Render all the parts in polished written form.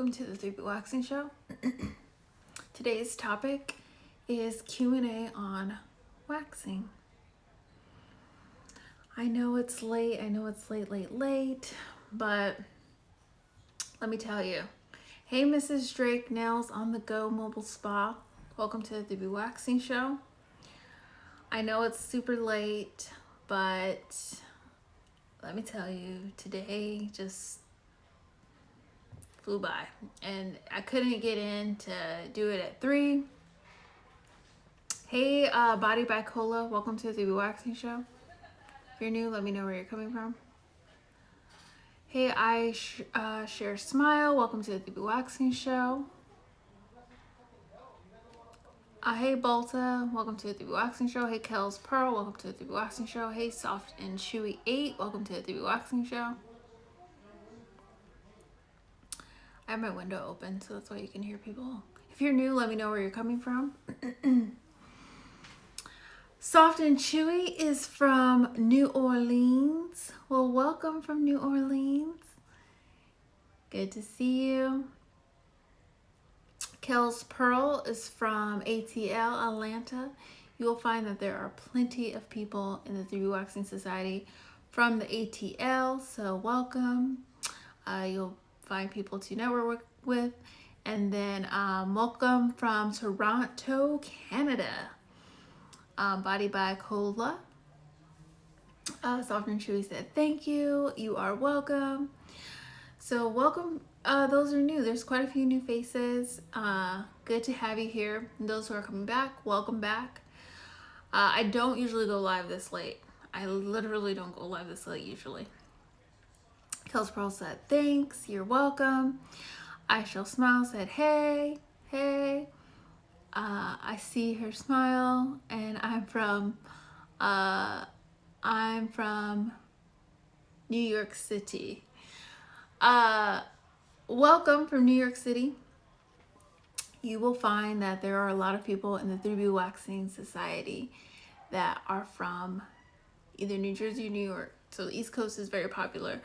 welcome to the 3B Waxing Show. Today's topic is Q&A on waxing. I know it's late, late, but let me tell you. Hey, Mrs. Drake, Nails on the Go Mobile Spa. Welcome to the 3B Waxing Show. I know it's super late, but let me tell you, today just flew by and I couldn't get in to do it at 3. Hey, Body by Cola, welcome to the 3B Waxing Show. If you're new, let me know where you're coming from. Hey, I Share Smile, welcome to the 3B Waxing Show. Hey, Bolta, welcome to the 3B Waxing Show. Hey, Kel's Pearl, welcome to the 3B Waxing Show. Hey, Soft and Chewy 8, welcome to the 3B Waxing Show. I have my window open, so that's why you can hear people. If you're new, let me know where you're coming from. Soft and Chewy is from New Orleans. Well, welcome from New Orleans. Good to see you. Kel's Pearl is from ATL, Atlanta. You will find that there are plenty of people in the 3B Waxing Society from the ATL, so welcome. You'll find people to network with. And then welcome from Toronto, Canada. Body by Cola. Soft and Chewy said thank you. You are welcome. So welcome. Those are new. There's quite a few new faces. Good to have you here. And those who are coming back, welcome back. I don't usually go live this late. I literally don't go live this late usually. Kel's Pearl said thanks. You're welcome. I Shall Smile said hey. I see her smile, and I'm from New York City. Welcome from New York City. You will find that there are a lot of people in the 3B Waxing Society that are from either New Jersey or New York. So the East Coast is very popular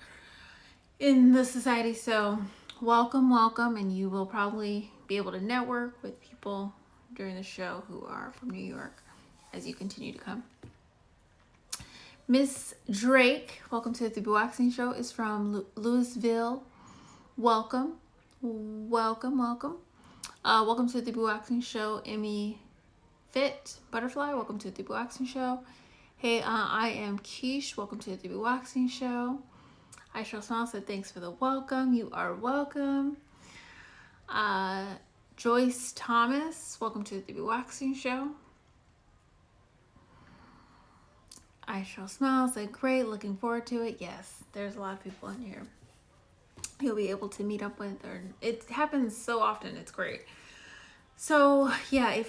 in the society. So welcome, and you will probably be able to network with people during the show who are from New York as you continue to come. Miss Drake, welcome to the 3B Waxing Show, is from Louisville. Welcome. Welcome to the 3B Waxing Show. Emmy Fit Butterfly, welcome to the 3B Waxing Show. Hey, I am Quiche, welcome to the 3B Waxing Show. I Shall Smile said thanks for the welcome. You are welcome. Joyce Thomas, welcome to the 3B Waxing Show. I Shall Smile said great, looking forward to it. Yes, there's a lot of people in here you'll be able to meet up with, or it happens so often, it's great. So yeah, a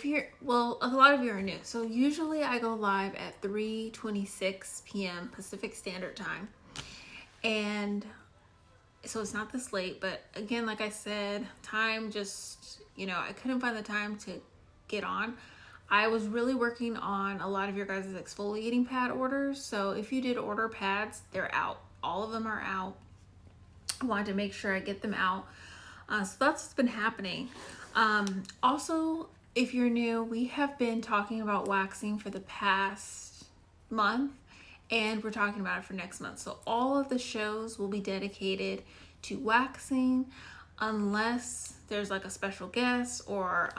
lot of you are new. So usually I go live at 3:26 p.m. Pacific Standard Time. And so it's not this late, but again, like I said, time just, I couldn't find the time to get on. I was really working on a lot of your guys' exfoliating pad orders. So if you did order pads, they're out. All of them are out. I wanted to make sure I get them out. So that's what's been happening. Also, if you're new, we have been talking about waxing for the past month, and we're talking about it for next month. So all of the shows will be dedicated to waxing unless there's like a special guest or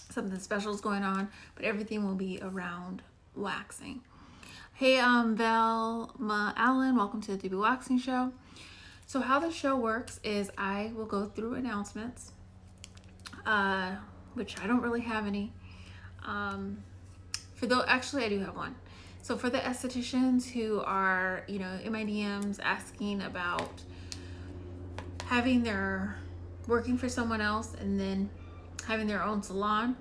something special is going on, but everything will be around waxing. Hey, Velma Allen, welcome to the 3B Waxing Show. So how the show works is I will go through announcements, which I don't really have any. Actually I do have one. So for the estheticians who are, in my DMs asking about working for someone else and then having their own salon,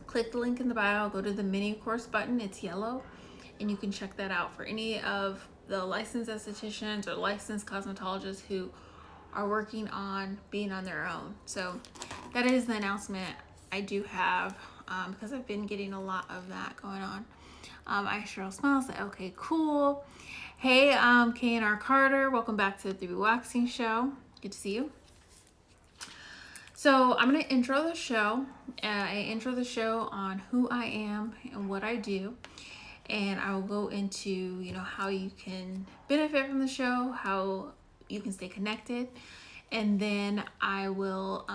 click the link in the bio, go to the mini course button, it's yellow, and you can check that out for any of the licensed estheticians or licensed cosmetologists who are working on being on their own. So that is the announcement I do have, because I've been getting a lot of that going on. I Shall Smile said, okay, cool. Hey, K&R Carter, welcome back to the 3B Waxing Show. Good to see you. So I'm going to intro the show. I intro the show on who I am and what I do. And I will go into, you know, how you can benefit from the show, how you can stay connected. And then I will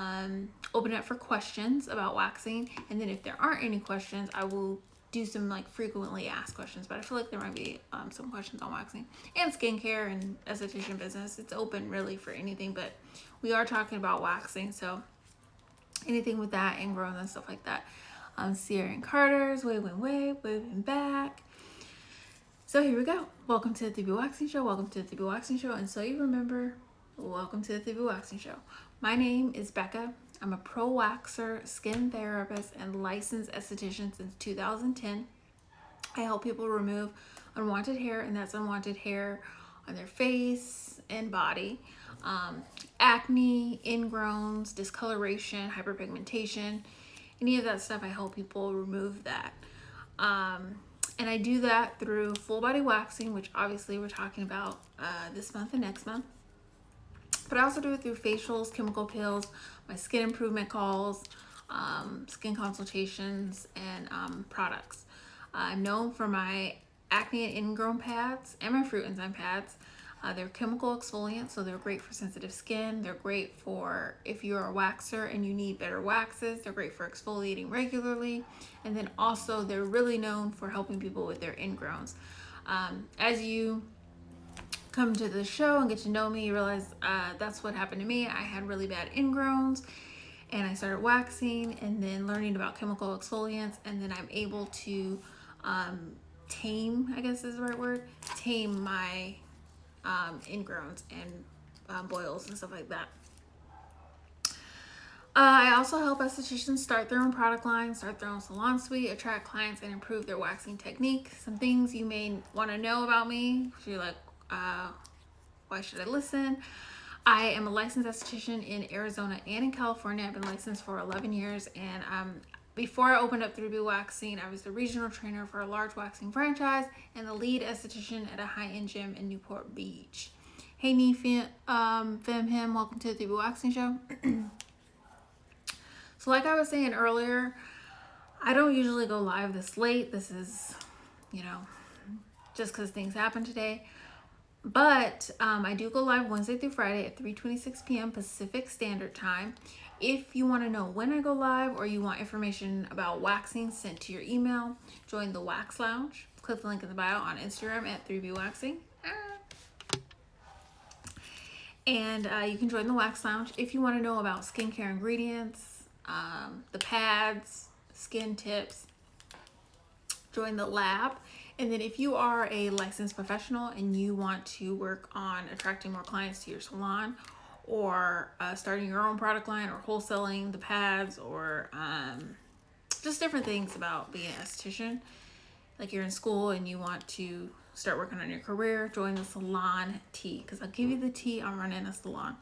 open it up for questions about waxing. And then if there aren't any questions, I will do some like frequently asked questions. But I feel like there might be some questions on waxing and skincare and esthetician business. It's open really for anything, but we are talking about waxing. So anything with that, Ingrown and stuff like that. Sierra and Carter's, waving back. So here we go. Welcome to the 3B Waxing Show. Welcome to the 3B Waxing Show. And so you remember, welcome to the 3B Waxing Show. My name is Becca. I'm a pro waxer, skin therapist, and licensed esthetician since 2010. I help people remove unwanted hair, and that's unwanted hair on their face and body. Acne, ingrowns, discoloration, hyperpigmentation, any of that stuff, I help people remove that. And I do that through full body waxing, which obviously we're talking about this month and next month. But I also do it through facials, chemical peels, my skin improvement calls, skin consultations, and products. I'm known for my acne and ingrown pads and my fruit enzyme pads. They're chemical exfoliants, so they're great for sensitive skin. They're great for if you're a waxer and you need better waxes. They're great for exfoliating regularly. And then also they're really known for helping people with their ingrowns. As you come to the show and get to know me, you realize that's what happened to me. I had really bad ingrowns and I started waxing and then learning about chemical exfoliants, and then I'm able to tame, I guess is the right word, tame my ingrowns and boils and stuff like that. I also help estheticians start their own product line, start their own salon suite, attract clients, and improve their waxing technique. Some things you may want to know about me. If you're like, why should I listen? I am a licensed esthetician in Arizona and in California. I've been licensed for 11 years, and before I opened up 3B Waxing, I was the regional trainer for a large waxing franchise and the lead esthetician at a high-end gym in Newport Beach. Hey, Fem Him, welcome to the 3B Waxing Show. So like I was saying earlier, I don't usually go live this late. This is, you know, just because things happen today. But I do go live Wednesday through Friday at 3:26 p.m. Pacific Standard Time. If you want to know when I go live or you want information about waxing sent to your email, join the Wax Lounge. Click the link in the bio on Instagram at 3B Waxing. And you can join the Wax Lounge. If you want to know about skincare ingredients, the pads, skin tips, join the lab. And then if you are a licensed professional and you want to work on attracting more clients to your salon, or starting your own product line, or wholesaling the pads, or just different things about being an esthetician, like you're in school and you want to start working on your career, join the salon tea, because I'll give you the tea on running a salon.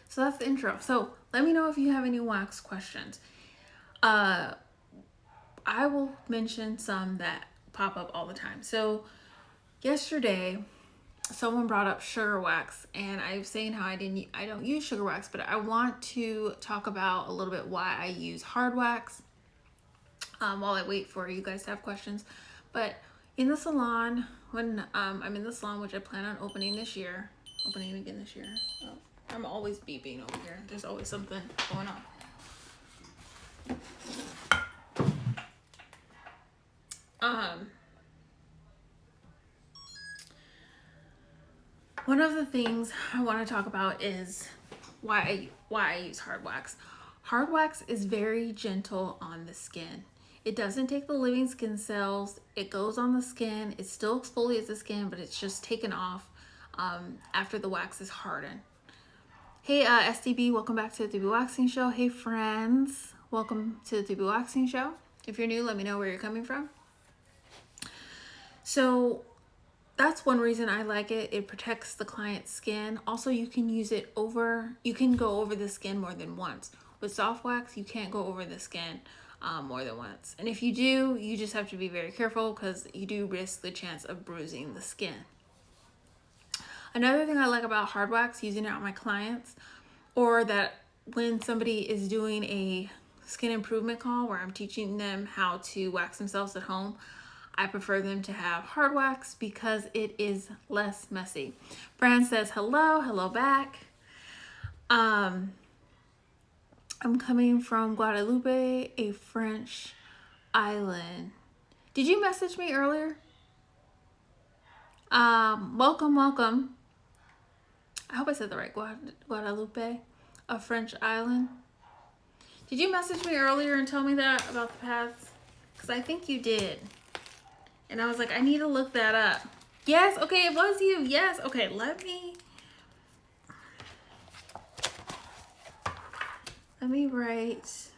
So that's the intro. So let me know if you have any wax questions. I will mention some that pop up all the time. So yesterday, someone brought up sugar wax, and I was saying how I don't use sugar wax, but I want to talk about a little bit why I use hard wax while I wait for you guys to have questions. But in the salon, when I'm in the salon, which I plan on opening again this year. Oh, I'm always beeping over here. There's always something going on. One of the things I want to talk about is why I use hard wax. Hard wax is very gentle on the skin. It doesn't take the living skin cells. It goes on the skin. It still exfoliates the skin, but it's just taken off after the wax is hardened. Hey, STB, welcome back to the 3B Waxing Show. Hey, friends, welcome to the 3B Waxing Show. If you're new, let me know where you're coming from. So that's one reason I like it. It protects the client's skin. Also, you can use it you can go over the skin more than once. With soft wax, you can't go over the skin more than once. And if you do, you just have to be very careful because you do risk the chance of bruising the skin. Another thing I like about hard wax, using it on my clients, or that when somebody is doing a skin improvement call where I'm teaching them how to wax themselves at home, I prefer them to have hard wax because it is less messy. Fran says hello back. I'm coming from Guadeloupe, a French island. Did you message me earlier? Welcome. I hope I said the right. Guadeloupe, a French island. Did you message me earlier and tell me that about the paths? Because I think you did. And I was like, I need to look that up. Yes, okay, it was you. Yes, okay, let me write,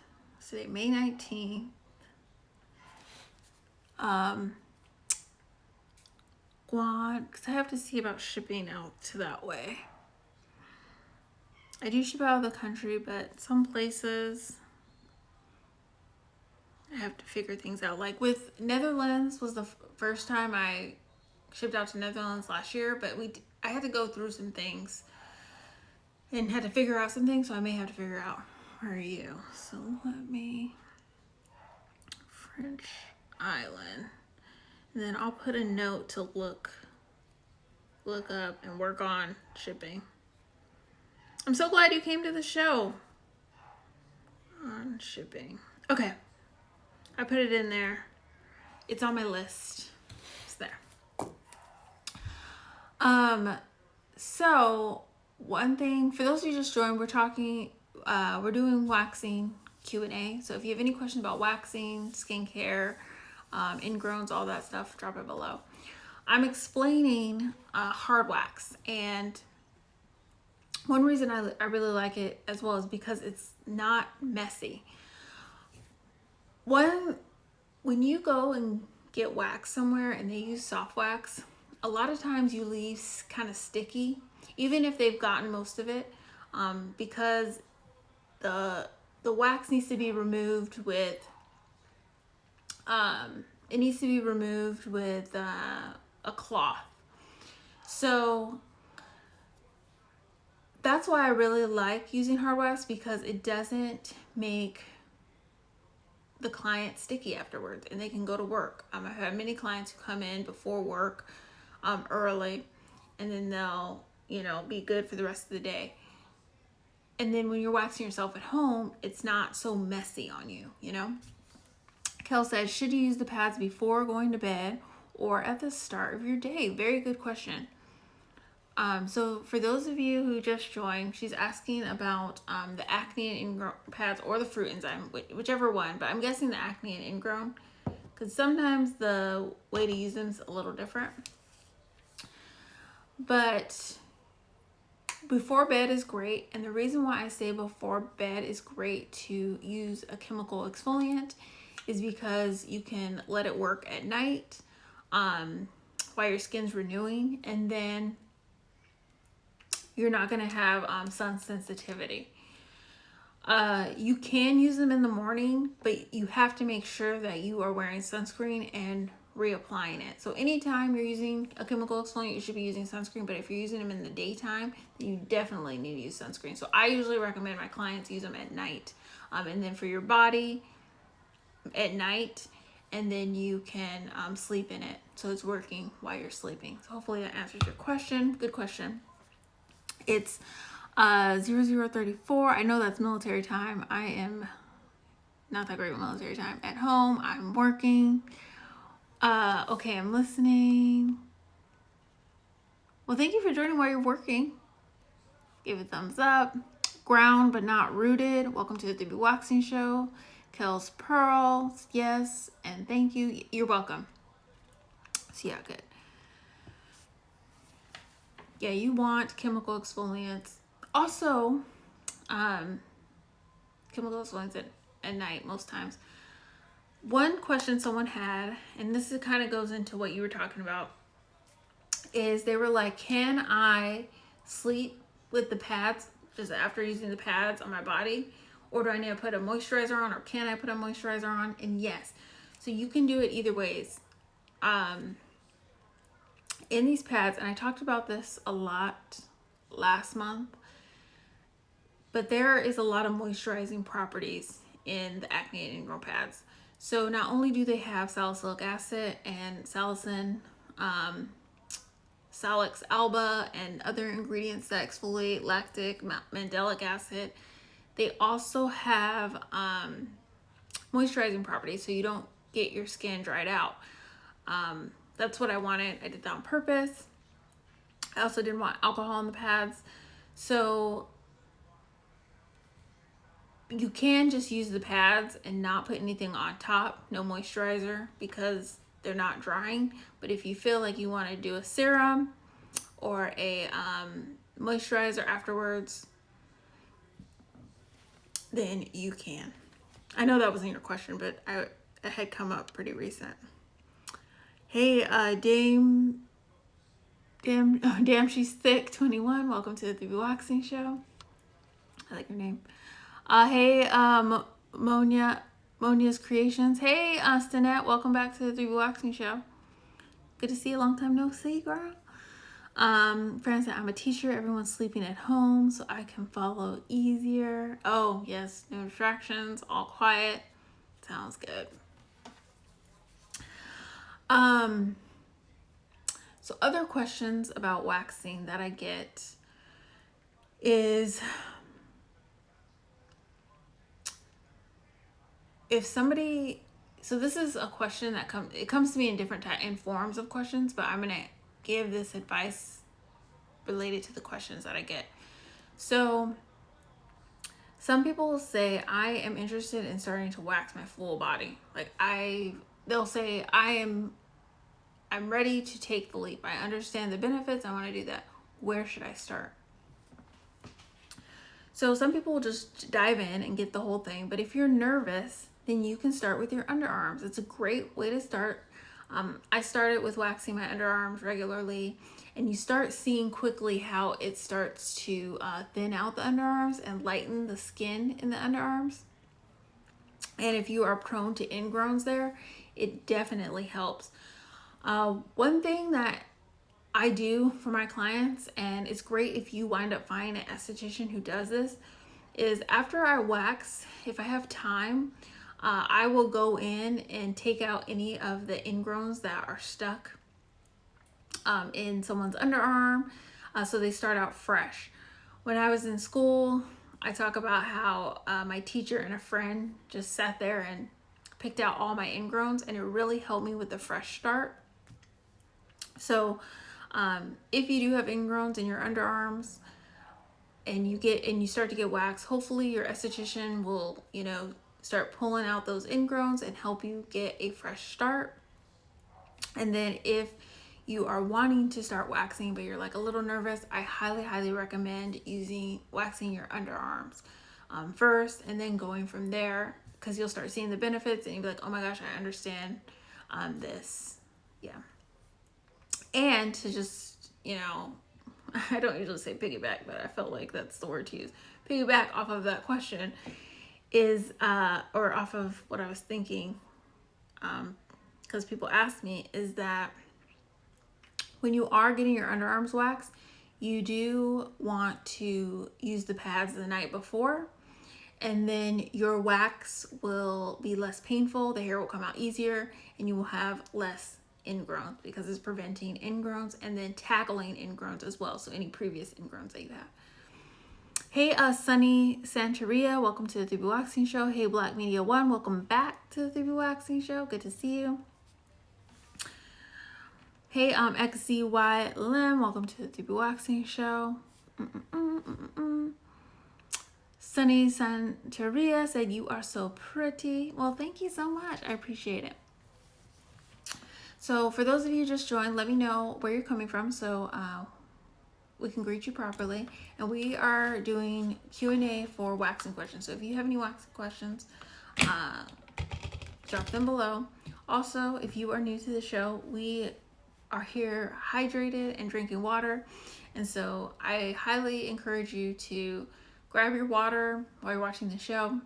today, May 19th. Guad, because I have to see about shipping out to that way. I do ship out of the country, but some places I have to figure things out. Like with Netherlands was the first time I shipped out to Netherlands last year, but I had to go through some things and had to figure out some things, so I may have to figure out where are you. So let me, French island, and then I'll put a note to look up and work on shipping. I'm so glad you came to the show. On shipping. Okay. I put it in there. It's on my list. It's there. So one thing, for those of you just joined, we're doing waxing Q&A. So if you have any questions about waxing, skincare, ingrowns, all that stuff, drop it below. I'm explaining hard wax, and one reason I really like it as well is because it's not messy. When you go and get wax somewhere and they use soft wax, a lot of times you leave kind of sticky, even if they've gotten most of it, because the wax needs to be removed with a cloth. So that's why I really like using hard wax, because it doesn't make the client sticky afterwards and they can go to work. I've had many clients who come in before work early, and then they'll be good for the rest of the day. And then when you're waxing yourself at home, it's not so messy on you, Kel says, should you use the pads before going to bed or at the start of your day? Very good question. So for those of you who just joined, she's asking about the acne and ingrown pads or the fruit enzyme, whichever one, but I'm guessing the acne and ingrown, because sometimes the way to use them is a little different. But before bed is great, and the reason why I say before bed is great to use a chemical exfoliant is because you can let it work at night while your skin's renewing, and then you're not going to have sun sensitivity. You can use them in the morning, but you have to make sure that you are wearing sunscreen and reapplying it. So anytime you're using a chemical exfoliant, you should be using sunscreen, but if you're using them in the daytime, then you definitely need to use sunscreen. So I usually recommend my clients use them at night. And then for your body, at night, and then you can sleep in it. So it's working while you're sleeping. So hopefully that answers your question. Good question. It's 0034. I know that's military time. I am not that great with military time. At home, I'm working. Okay, I'm listening. Well, thank you for joining while you're working. Give it a thumbs up. Ground but not rooted. Welcome to the DB Waxing Show. Kel's Pearls. Yes, and thank you. You're welcome. So yeah, good. Yeah, you want chemical exfoliants. Also, chemical exfoliants at night most times. One question someone had, and this kind of goes into what you were talking about, is they were like, can I sleep with the pads just after using the pads on my body? Or do I need to put a moisturizer on, or can I put a moisturizer on? And yes, so you can do it either ways. in these pads, and I talked about this a lot last month, but there is a lot of moisturizing properties in the Acne and Ingrown pads. So not only do they have salicylic acid and salicin, salix alba, and other ingredients that exfoliate, lactic, mandelic acid, they also have moisturizing properties, so you don't get your skin dried out. That's what I wanted. I did that on purpose. I also didn't want alcohol in the pads. So you can just use the pads and not put anything on top, no moisturizer, because they're not drying. But if you feel like you want to do a serum or a moisturizer afterwards, then you can. I know that wasn't your question, but it had come up pretty recent. Hey, damn, she's thick. 21. Welcome to the 3B Waxing Show. I like your name. Hey, Monia's Creations. Hey, Stanette. Welcome back to the 3B Waxing Show. Good to see you. Long time no see, girl. Francis, I'm a teacher. Everyone's sleeping at home, so I can follow easier. Oh, yes. No distractions. All quiet. Sounds good. So other questions about waxing that I get is if somebody, so this is a question that comes to me in different in forms of questions, but I'm going to give this advice related to the questions that I get. So some people will say, I am interested in starting to wax my full body. Like they'll say, I'm ready to take the leap. I understand the benefits. I want to do that. Where should I start? So some people will just dive in and get the whole thing. But if you're nervous, then you can start with your underarms. It's a great way to start. I started with waxing my underarms regularly, and you start seeing quickly how it starts to thin out the underarms and lighten the skin in the underarms. And if you are prone to ingrowns there, it definitely helps. One thing that I do for my clients, and it's great if you wind up finding an esthetician who does this, is after I wax, if I have time, I will go in and take out any of the ingrowns that are stuck in someone's underarm, so they start out fresh. When I was in school, I talk about how my teacher and a friend just sat there and picked out all my ingrowns, and it really helped me with the fresh start. So if you do have ingrowns in your underarms and you start to get wax, hopefully your esthetician will, start pulling out those ingrowns and help you get a fresh start. And then if you are wanting to start waxing but you're like a little nervous, I highly recommend waxing your underarms first, and then going from there, because you'll start seeing the benefits and you'll be like, oh my gosh, I understand this. Yeah. And to just, I don't usually say piggyback, but I felt like that's the word to use. Piggyback off of that question is, or off of what I was thinking, because people ask me, is that when you are getting your underarms waxed, you do want to use the pads the night before, and then your wax will be less painful, the hair will come out easier, and you will have less ingrowns, because it's preventing ingrowns and then tackling ingrowns as well. So any previous ingrowns that you have. Hey, Sunny Santeria, welcome to the 3B Waxing Show. Hey, Black Media One, welcome back to the 3B Waxing Show. Good to see you. Hey, XZY Lim, welcome to the 3B Waxing Show. Sunny Santeria said, you are so pretty. Well, thank you so much. I appreciate it. So for those of you who just joined, let me know where you're coming from so we can greet you properly. And we are doing Q&A for waxing questions. So if you have any waxing questions, drop them below. Also, if you are new to the show, we are here hydrated and drinking water. And so I highly encourage you to grab your water while you're watching the show.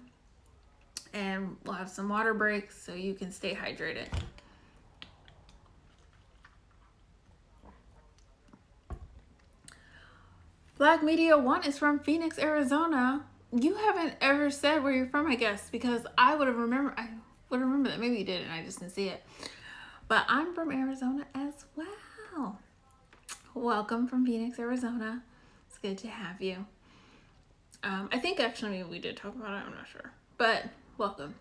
And we'll have some water breaks so you can stay hydrated. Black Media One is from Phoenix, Arizona. You haven't ever said where you're from, I guess, because I would remember that. Maybe you did and I just didn't see it. But I'm from Arizona as well. Welcome from Phoenix, Arizona. It's good to have you. I think actually maybe we did talk about it. I'm not sure, but welcome.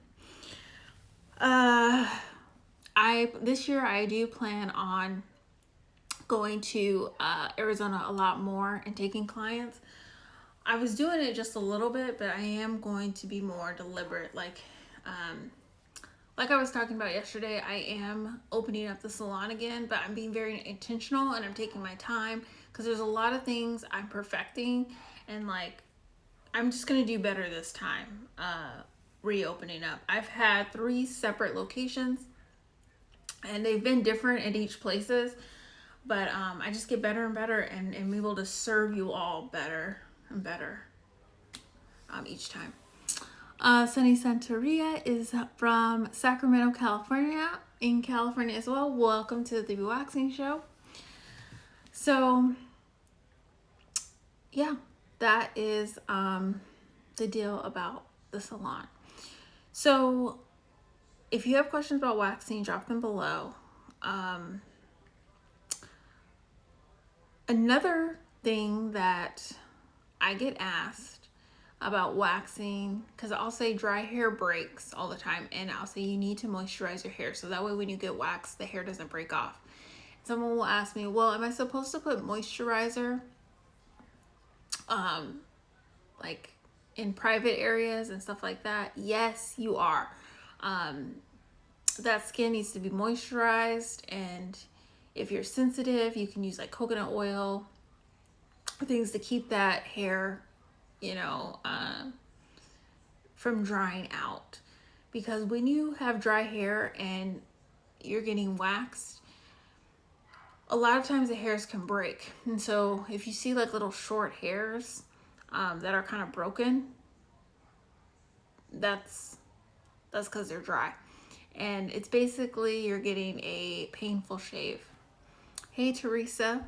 This year I do plan on going to Arizona a lot more and taking clients. I was doing it just a little bit, but I am going to be more deliberate. Like I was talking about yesterday, I am opening up the salon again, but I'm being very intentional and I'm taking my time because there's a lot of things I'm perfecting, and like I'm just gonna do better this time. Reopening up. I've had 3 separate locations and they've been different at each places, but I just get better and better and am able to serve you all better and better each time. Sunny Santeria is from Sacramento, California, in California as well. Welcome to the Waxing Show. So yeah, that is the deal about the salon. So if you have questions about waxing, drop them below. Another thing that I get asked about waxing, because I'll say dry hair breaks all the time, and I'll say you need to moisturize your hair so that way when you get waxed, the hair doesn't break off. Someone will ask me, well, am I supposed to put moisturizer like in private areas and stuff like that? Yes, you are. That skin needs to be moisturized, and if you're sensitive, you can use like coconut oil or things to keep that hair, from drying out. Because when you have dry hair and you're getting waxed, a lot of times the hairs can break. And so if you see like little short hairs that are kind of broken, that's because they're dry. And it's basically you're getting a painful shave. Hey Teresa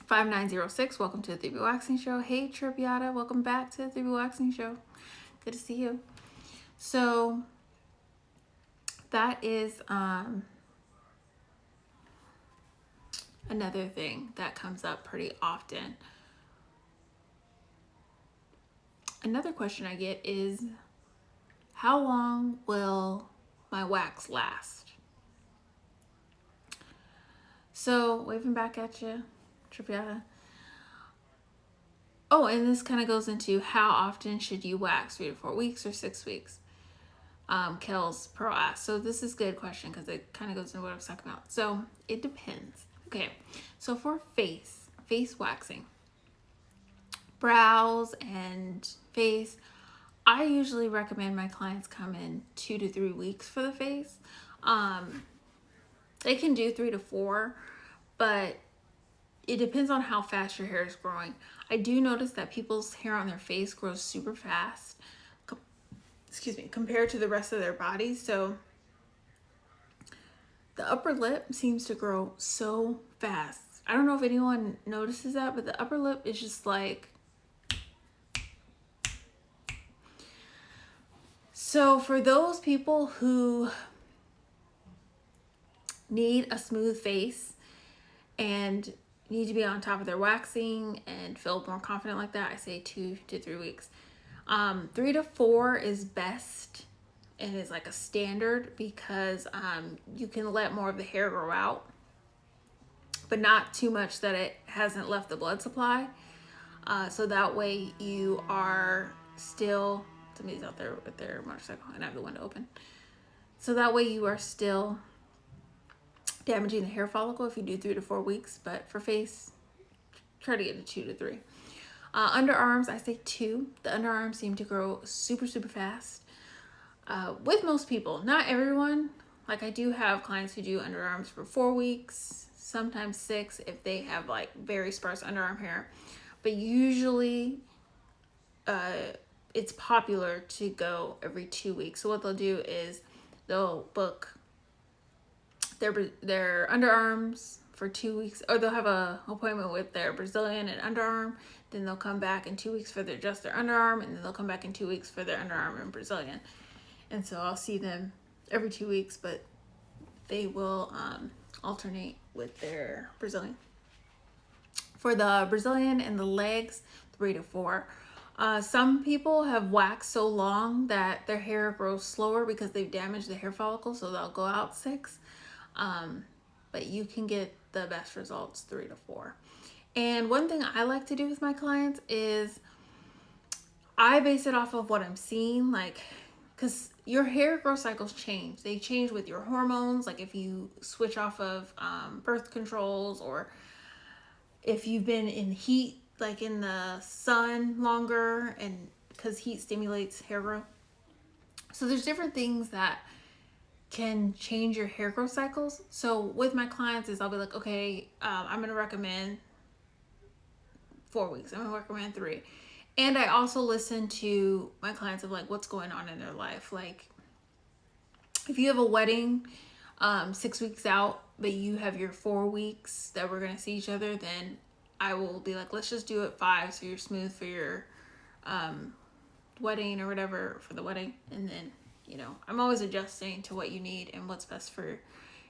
5906, welcome to the 3B Waxing Show. Hey Tripiata, welcome back to the 3B Waxing Show. Good to see you. So that is another thing that comes up pretty often. Another question I get is, how long will my wax last? So waving back at you, Tripiata. Oh, and this kind of goes into how often should you wax, 3 to 4 weeks or 6 weeks? Kel's Pearl asked. So this is a good question because it kind of goes into what I was talking about. So it depends. Okay, so for face waxing, brows and face, I usually recommend my clients come in 2 to 3 weeks for the face. They can do 3 to 4, but it depends on how fast your hair is growing. I do notice that people's hair on their face grows super fast, compared to the rest of their body. So the upper lip seems to grow so fast. I don't know if anyone notices that, but the upper lip is just like... So for those people who need a smooth face and need to be on top of their waxing and feel more confident like that, I say 2 to 3 weeks. 3 to 4 is best and is like a standard because you can let more of the hair grow out, but not too much that it hasn't left the blood supply. So that way you are still... Somebody's out there with their motorcycle and I have the window open. So that way you are still damaging the hair follicle if you do 3 to 4 weeks. But for face, try to get to 2 to 3. Underarms, I say 2. The underarms seem to grow super, super fast. With most people, not everyone. Like I do have clients who do underarms for 4 weeks, sometimes 6 if they have like very sparse underarm hair. But usually it's popular to go every 2 weeks. So what they'll do is they'll book their underarms for 2 weeks, or they'll have a appointment with their Brazilian and underarm. Then they'll come back in 2 weeks for just their underarm, and then they'll come back in 2 weeks for their underarm and Brazilian. And so I'll see them every 2 weeks, but they will alternate with their Brazilian. For the Brazilian and the legs, 3 to 4. Some people have waxed so long that their hair grows slower because they've damaged the hair follicle, so they'll go out 6. But you can get the best results 3 to 4. And one thing I like to do with my clients is I base it off of what I'm seeing, like, because your hair growth cycles change. They change with your hormones, like if you switch off of birth controls, or if you've been in heat, like in the sun longer, and because heat stimulates hair growth. So there's different things that can change your hair growth cycles. So with my clients is I'll be like, okay, I'm going to recommend 4 weeks. I'm going to recommend 3. And I also listen to my clients of like what's going on in their life. Like if you have a wedding 6 weeks out, but you have your 4 weeks that we're going to see each other, then I will be like, let's just do it 5 so you're smooth for your wedding or whatever for the wedding. And then, you know, I'm always adjusting to what you need and what's best for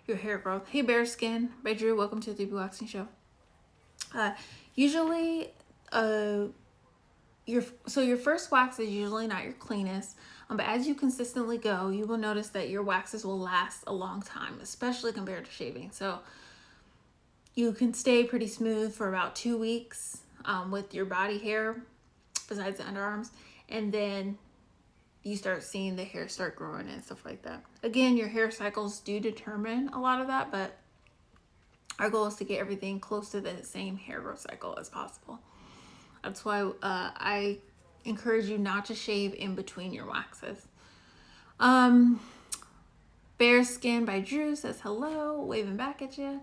your hair growth. Hey, Bare Skin by Drew. Welcome to the Waxing Show. Usually, your first wax is usually not your cleanest, but as you consistently go, you will notice that your waxes will last a long time, especially compared to shaving. So you can stay pretty smooth for about 2 weeks with your body hair, besides the underarms, and then you start seeing the hair start growing and stuff like that. Again, your hair cycles do determine a lot of that, but our goal is to get everything close to the same hair growth cycle as possible. That's why I encourage you not to shave in between your waxes. Bare Skin by Drew says hello, waving back at you.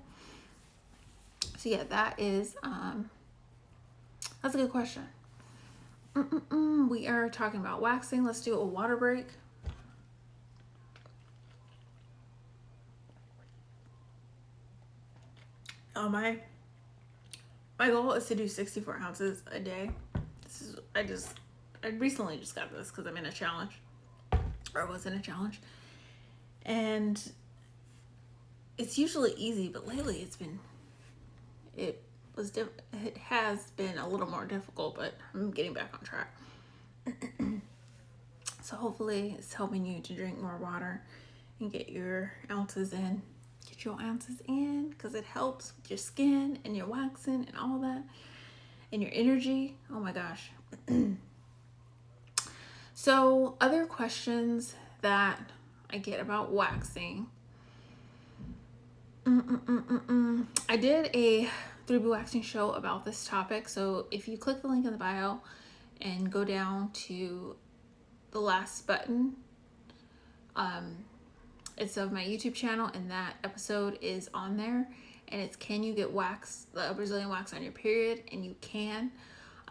So yeah, that is that's a good question. We are talking about waxing. Let's do a water break. My goal is to do 64 ounces a day. I recently just got this because I'm in a challenge, or was in a challenge, and it's usually easy, but lately it has been a little more difficult, but I'm getting back on track. So hopefully it's helping you to drink more water and get your ounces in. Get your ounces in, because it helps with your skin and your waxing and all that, and your energy. Oh my gosh. So other questions that I get about waxing. I did a 3B waxing show about this topic. So if you click the link in the bio and go down to the last button, it's of my YouTube channel, and that episode is on there, and it's can you get wax, the Brazilian wax on your period? And you can.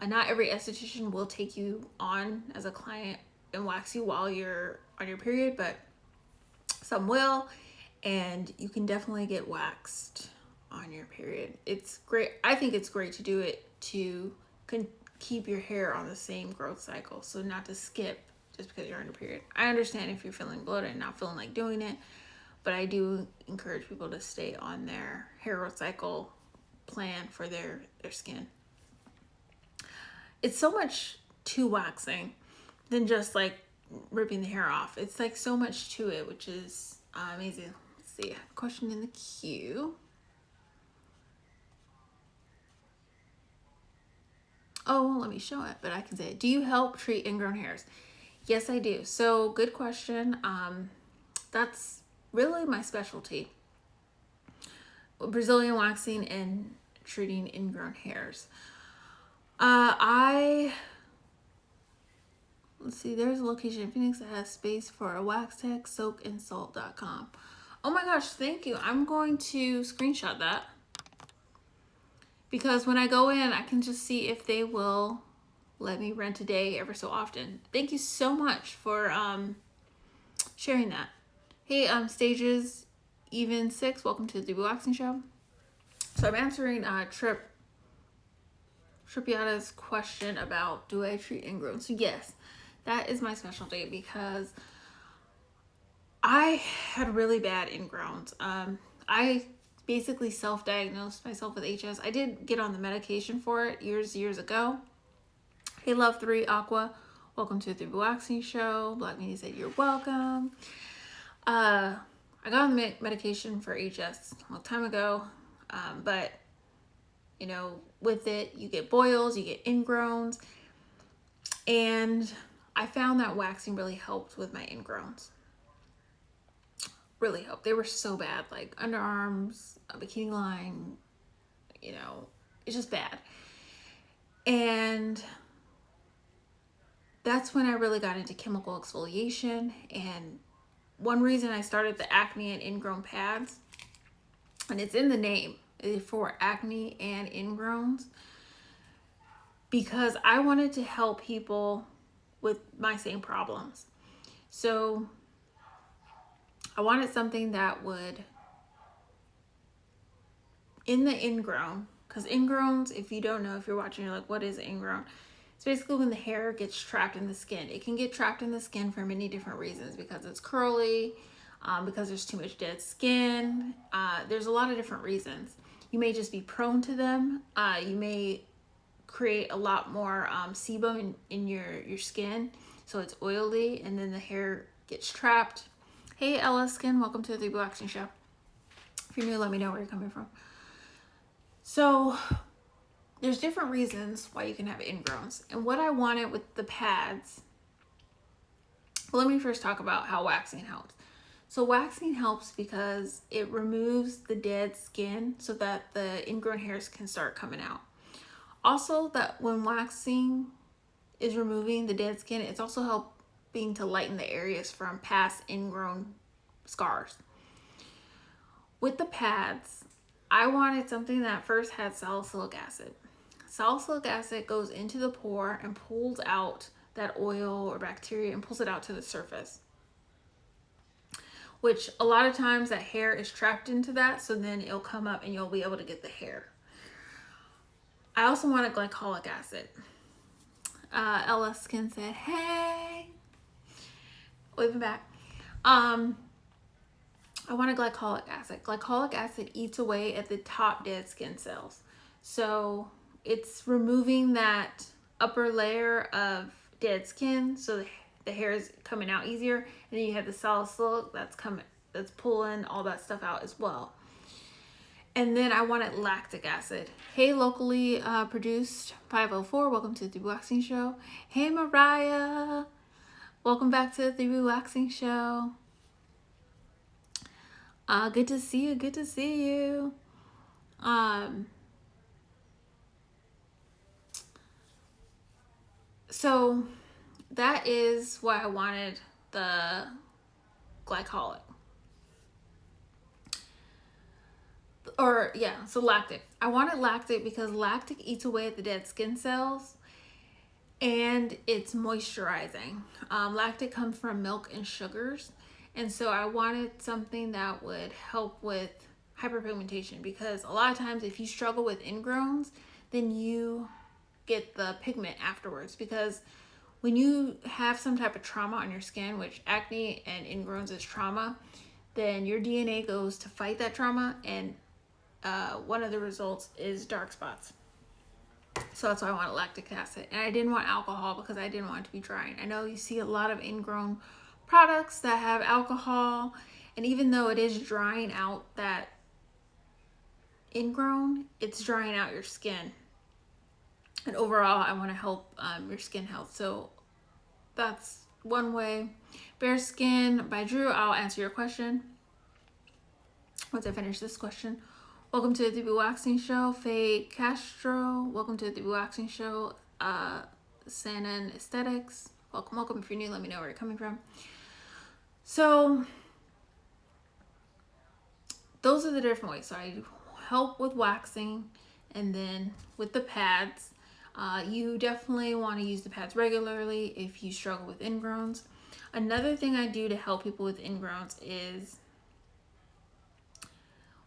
Not every esthetician will take you on as a client and wax you while you're on your period, but some will, and you can definitely get waxed on your period. It's great. I think it's great to do it to keep your hair on the same growth cycle, so not to skip just because you're on your period. I understand if you're feeling bloated and not feeling like doing it, but I do encourage people to stay on their hair growth cycle plan for their skin. It's so much to waxing than just like ripping the hair off. It's like so much to it, which is amazing. Let's see, question in the queue. Oh, won't let me show it, but I can say it. Do you help treat ingrown hairs? Yes, I do. So good question. That's really my specialty. Brazilian waxing and treating ingrown hairs. Let's see, there's a location in Phoenix that has space for a wax tech, soakandsalt.com. Oh my gosh, thank you. I'm going to screenshot that, because when I go in, I can just see if they will let me rent a day ever so often. Thank you so much for sharing that. Hey, Stages Even 6, welcome to the Waxing Show. So I'm answering Tripiata's question about, do I treat ingrown? So yes, that is my specialty because I had really bad ingrowns. I basically self-diagnosed myself with HS. I did get on the medication for it years ago. Hey, Love 3 Aqua, welcome to the Waxing Show. Black Media said you're welcome. I got on the medication for HS a long time ago, but you know, with it, you get boils, you get ingrowns, and I found that waxing really helped with my ingrowns. Really helped. They were so bad, like underarms, a bikini line, you know, it's just bad. And that's when I really got into chemical exfoliation. And one reason I started the acne and ingrown pads, and it's in the name, is for acne and ingrowns, because I wanted to help people with my same problems. So I wanted something that would, in the ingrown, because ingrowns, if you don't know, if you're watching, you're like, what is ingrown? It's basically when the hair gets trapped in the skin. It can get trapped in the skin for many different reasons, because it's curly, because there's too much dead skin. There's a lot of different reasons. You may just be prone to them. You may create a lot more sebum in your skin, so it's oily, and then the hair gets trapped. Hey Ella Skin, welcome to the Waxing Show. If you're new, let me know where you're coming from. So there's different reasons why you can have ingrowns, and what I wanted with the pads, well, let me first talk about how waxing helps. So waxing helps because it removes the dead skin so that the ingrown hairs can start coming out. Also, that when waxing is removing the dead skin, it's also helping to lighten the areas from past ingrown scars. With the pads, I wanted something that first had salicylic acid. Salicylic acid goes into the pore and pulls out that oil or bacteria and pulls it out to the surface, which a lot of times that hair is trapped into that, so then it'll come up and you'll be able to get the hair. I also wanted glycolic acid. Ella Skin said, hey, waving back. I wanted glycolic acid. Glycolic acid eats away at the top dead skin cells. So it's removing that upper layer of dead skin, so the hair is coming out easier. And then you have the salicylic that's pulling all that stuff out as well. And then I wanted lactic acid. Hey, locally produced 504, welcome to the Waxing Show. Hey, Mariah, welcome back to the Waxing Show. Good to see you. Good to see you. So that is why I wanted the glycolic. So lactic. I wanted lactic because lactic eats away at the dead skin cells and it's moisturizing. Lactic comes from milk and sugars. And so I wanted something that would help with hyperpigmentation, because a lot of times if you struggle with ingrowns, then you get the pigment afterwards, because when you have some type of trauma on your skin, which acne and ingrowns is trauma, then your DNA goes to fight that trauma, and one of the results is dark spots. So that's why I wanted lactic acid. And I didn't want alcohol because I didn't want it to be drying. I know you see a lot of ingrown products that have alcohol, and even though it is drying out that ingrown, it's drying out your skin. And overall, I want to help your skin health. So that's one way. Bare Skin by Drew, I'll answer your question once I finish this question. Welcome to the Waxing Show. Faye Castro, welcome to the Waxing Show. Sanan Aesthetics, welcome. If you're new, let me know where you're coming from. So those are the different ways. So I help with waxing, and then with the pads, you definitely want to use the pads regularly if you struggle with ingrowns. Another thing I do to help people with ingrowns is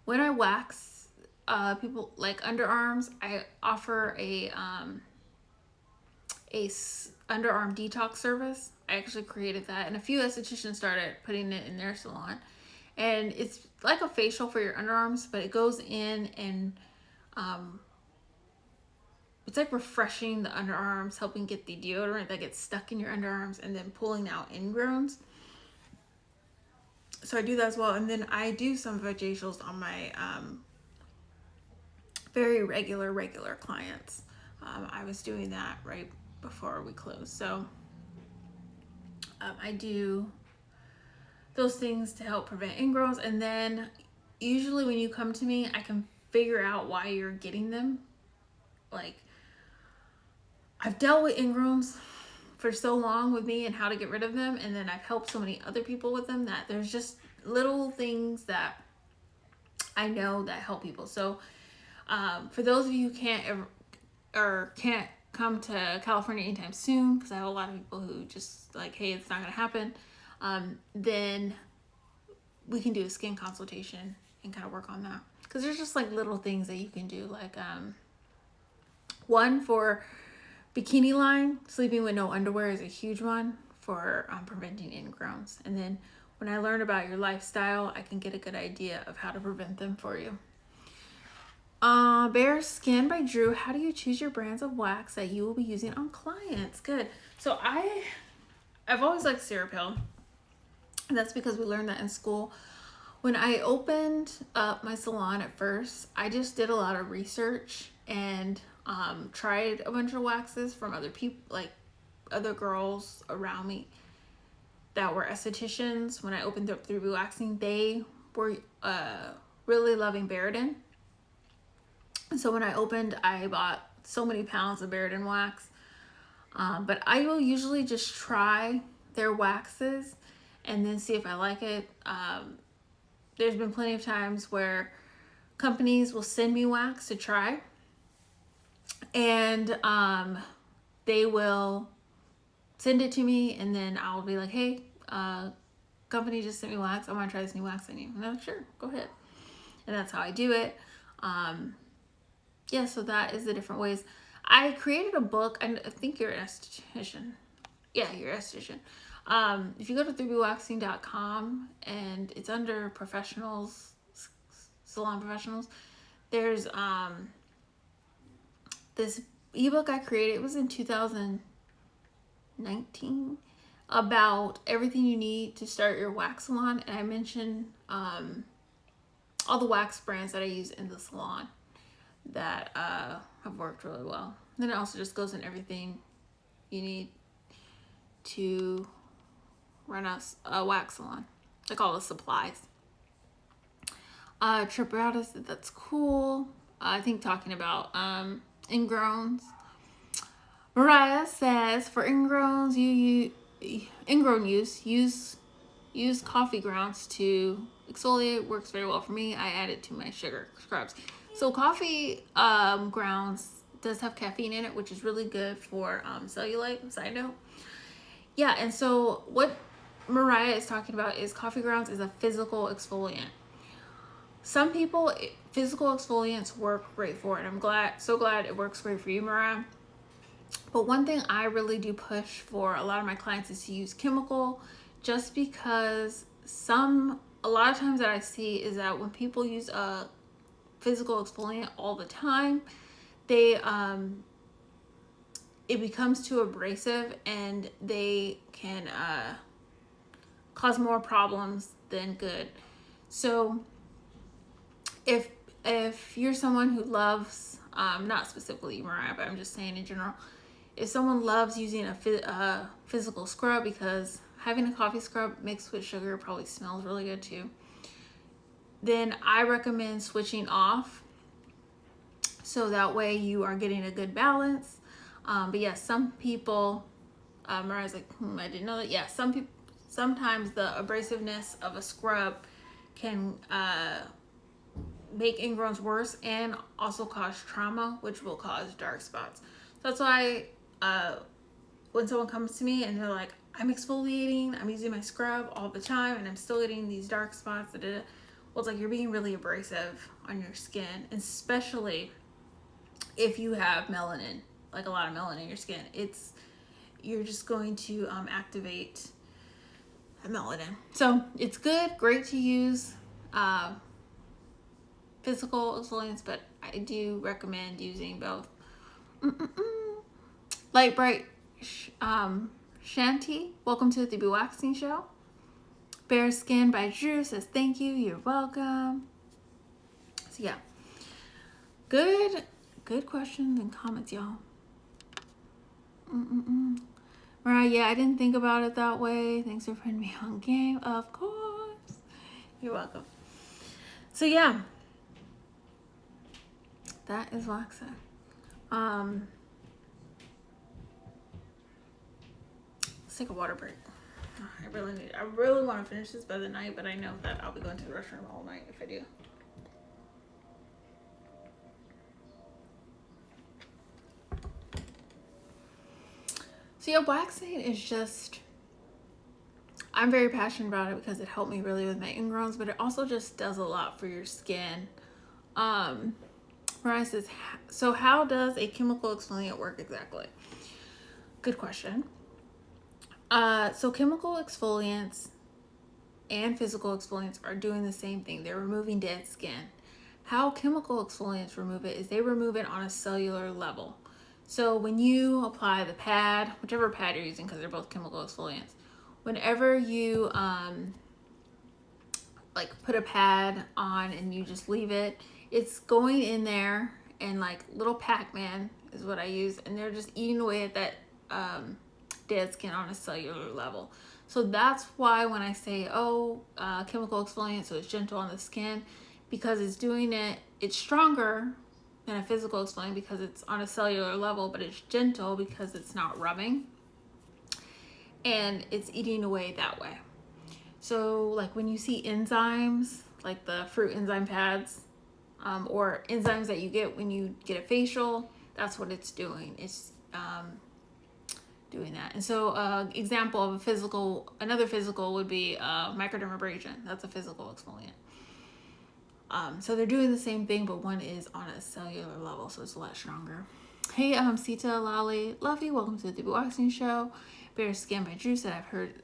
when I wax, people like underarms, I offer underarm detox service. I actually created that, and a few estheticians started putting it in their salon. And it's like a facial for your underarms, but it goes in and it's like refreshing the underarms, helping get the deodorant that gets stuck in your underarms, and then pulling out ingrowns. So I do that as well, and then I do some facials on my very regular clients. I was doing that right before we closed, so I do those things to help prevent ingrowns. And then usually when you come to me, I can figure out why you're getting them. Like, I've dealt with ingrowns for so long with me and how to get rid of them, and then I've helped so many other people with them that there's just little things that I know that help people. So for those of you who can't come to California anytime soon, because I have a lot of people who just like, hey, it's not gonna happen, then we can do a skin consultation and kind of work on that, because there's just like little things that you can do, like one for bikini line, sleeping with no underwear is a huge one for preventing ingrowns. And then when I learn about your lifestyle, I can get a good idea of how to prevent them for you. Bare Skin by Drew. How do you choose your brands of wax that you will be using on clients? Good. So I've always liked Cerapill, and that's because we learned that in school. When I opened up my salon at first, I just did a lot of research and tried a bunch of waxes from other people, like other girls around me that were estheticians. When I opened up 3B Waxing, they were really loving Baraden. So when I opened, I bought so many pounds of Baraden wax. But I will usually just try their waxes and then see if I like it. There's been plenty of times where companies will send me wax to try, and they will send it to me, and then I'll be like, hey, company just sent me wax, I want to try this new wax on you. And I'm like, sure, go ahead. And that's how I do it. Yeah, so that is the different ways. I created a book, and I think you're an esthetician. Yeah, you're an esthetician. If you go to 3bwaxing.com and it's under professionals, salon professionals, there's this ebook I created. It was in 2019 about everything you need to start your wax salon, and I mentioned all the wax brands that I use in the salon that have worked really well. Then it also just goes in everything you need to run a wax salon, like all the supplies. Trip Router said that's cool. I think talking about ingrowns. Mariah says for ingrowns, ingrown use coffee grounds to exfoliate. Works very well for me. I add it to my sugar scrubs. So coffee grounds does have caffeine in it, which is really good for cellulite. Side note. Yeah, and so what Mariah is talking about is coffee grounds is a physical exfoliant. Some people, physical exfoliants work great for it. I'm so glad it works great for you, Mariah. But one thing I really do push for a lot of my clients is to use chemical, just because a lot of times that I see is that when people use a physical exfoliant all the time, they it becomes too abrasive, and they can cause more problems than good. So if you're someone who loves, not specifically Mariah, but I'm just saying in general, if someone loves using a physical scrub, because having a coffee scrub mixed with sugar probably smells really good too, then I recommend switching off, so that way you are getting a good balance. But yeah, some people, Mariah's like, I didn't know that. Yeah, sometimes the abrasiveness of a scrub can make ingrowns worse and also cause trauma, which will cause dark spots. So that's why when someone comes to me and they're like, I'm exfoliating, I'm using my scrub all the time, and I'm still getting these dark spots, well, it's like you're being really abrasive on your skin, especially if you have melanin, like a lot of melanin in your skin. You're just going to activate melanin. So it's great to use physical exfoliants, but I do recommend using both. Light Bright Shanty, welcome to the Bewaxing Show. Bare Skin by Drew says thank you, you're welcome. So yeah, good questions and comments, y'all. Right, yeah, I didn't think about it that way. Thanks for putting me on game. Of course. You're welcome. So yeah, that is waxing. Let's take a water break. I really want to finish this by the night, but I know that I'll be going to the restroom all night if I do. So yeah, waxing is just, I'm very passionate about it because it helped me really with my ingrowns, but it also just does a lot for your skin. Mariah says, so how does a chemical exfoliant work exactly? Good question. So chemical exfoliants and physical exfoliants are doing the same thing. They're removing dead skin. How chemical exfoliants remove it is they remove it on a cellular level. So when you apply the pad, whichever pad you're using, because they're both chemical exfoliants, whenever you like put a pad on and you just leave it, it's going in there and like little Pac-Man is what I use, and they're just eating away at that dead skin on a cellular level. So that's why when I say, chemical exfoliant, so it's gentle on the skin, because it's doing it, it's stronger than a physical exfoliant because it's on a cellular level, but it's gentle because it's not rubbing and it's eating away that way. So like when you see enzymes, like the fruit enzyme pads, or enzymes that you get when you get a facial, that's what it's doing. It's doing that. And so example of another physical would be microdermabrasion. That's a physical exfoliant. So they're doing the same thing, but one is on a cellular level, so it's a lot stronger. Hey, Sita, Lolly, Luffy, welcome to the Bewaxing Show. Bare Skin by Drew said, I've heard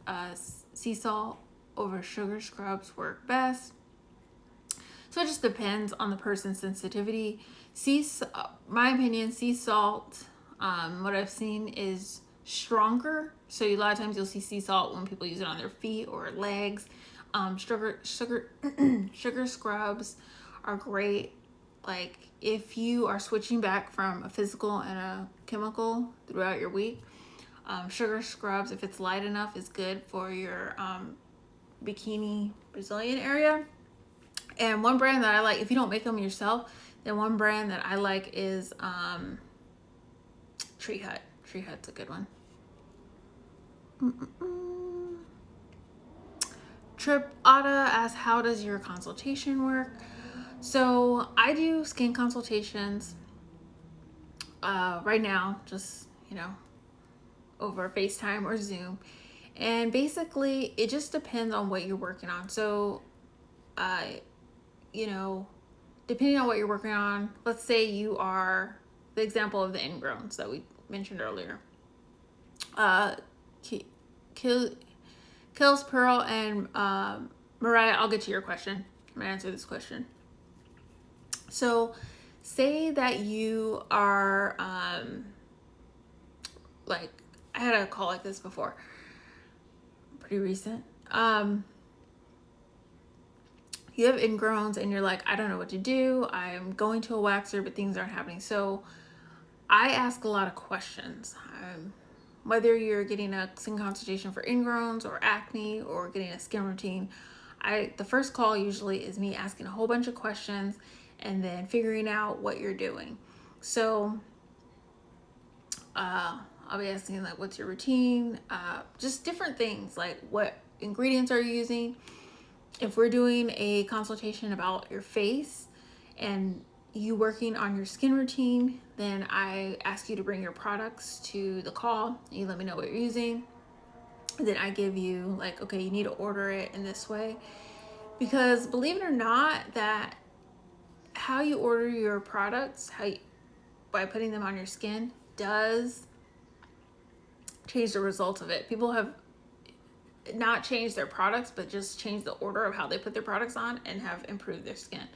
sea salt over sugar scrubs work best. So it just depends on the person's sensitivity. My opinion, sea salt, what I've seen is stronger. So a lot of times you'll see sea salt when people use it on their feet or legs. Sugar scrubs are great. Like if you are switching back from a physical and a chemical throughout your week, sugar scrubs, if it's light enough, is good for your bikini Brazilian area. And one brand that I like, if you don't make them yourself, then one brand that I like is Tree Hut. Tree Hut's a good one. Trip Otta asks, how does your consultation work? So I do skin consultations right now, just, over FaceTime or Zoom. And basically, it just depends on what you're working on. So, depending on what you're working on, let's say you are the example of the ingrowns that we mentioned earlier. Kills Pearl and Mariah, I'll get to your question. I'm gonna answer this question. So say that you are like, I had a call like this before, pretty recent. You have ingrowns and you're like, I don't know what to do. I'm going to a waxer, but things aren't happening. So I ask a lot of questions. Whether you're getting a skin consultation for ingrowns or acne or getting a skin routine, the first call usually is me asking a whole bunch of questions and then figuring out what you're doing. So I'll be asking like, what's your routine? Just different things like what ingredients are you using? If we're doing a consultation about your face and you working on your skin routine, then I ask you to bring your products to the call. You let me know what you're using. And then I give you like, okay, you need to order it in this way. Because believe it or not, that how you order your products, by putting them on your skin, does change the result of it. People have not changed their products, but just changed the order of how they put their products on and have improved their skin.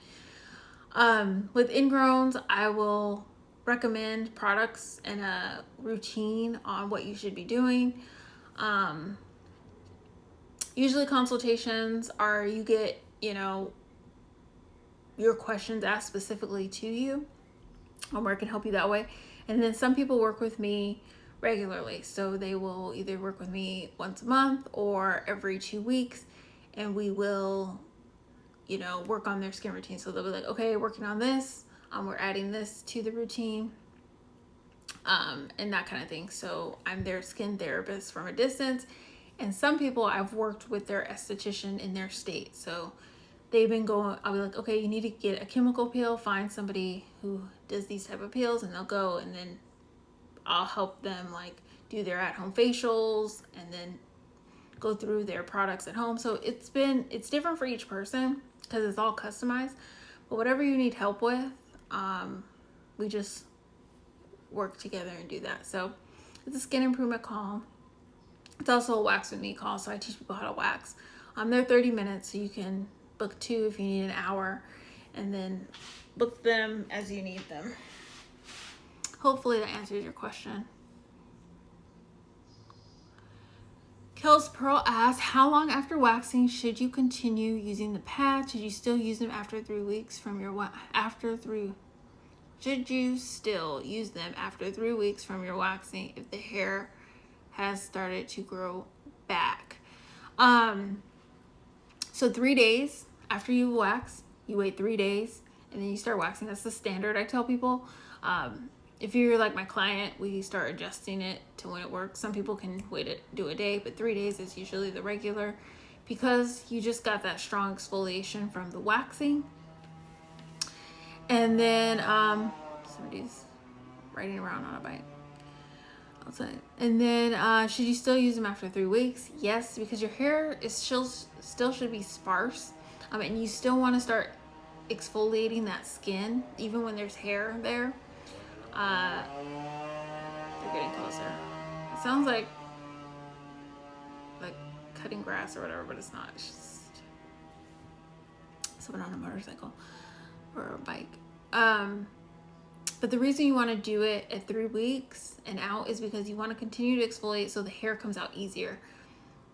With Ingrowns, I will recommend products and a routine on what you should be doing. Usually consultations are, you get, your questions asked specifically to you, where I can help you that way. And then some people work with me regularly. So they will either work with me once a month or every 2 weeks, and we will, work on their skin routine. So they'll be like, okay, working on this, we're adding this to the routine, and that kind of thing. So I'm their skin therapist from a distance. And some people I've worked with their esthetician in their state. So they've been going, I'll be like, okay, you need to get a chemical peel, find somebody who does these type of peels, and they'll go, and then I'll help them do their at-home facials and then go through their products at home. So it's different for each person because it's all customized, but whatever you need help with, we just work together and do that. So it's a skin improvement call. It's also a wax with me call. So I teach people how to wax. They're 30 minutes, so you can book 2 if you need an hour, and then book them as you need them. Hopefully that answers your question. Kels Pearl asks, how long after waxing should you continue using the pads? Should you still use them after 3 weeks from your Should you still use them after 3 weeks from your waxing if the hair has started to grow back? So 3 days after you wax, you wait 3 days, and then you start waxing. That's the standard I tell people. If you're like my client, we start adjusting it to when it works. Some people can do a day, but 3 days is usually the regular, because you just got that strong exfoliation from the waxing. And then somebody's riding around on a bike outside. And then should you still use them after 3 weeks? Yes, because your hair is still should be sparse, and you still want to start exfoliating that skin even when there's hair there. They're getting closer. It sounds like cutting grass or whatever, but it's not. It's just someone on a motorcycle or a bike. But the reason you want to do it at 3 weeks and out is because you want to continue to exfoliate so the hair comes out easier,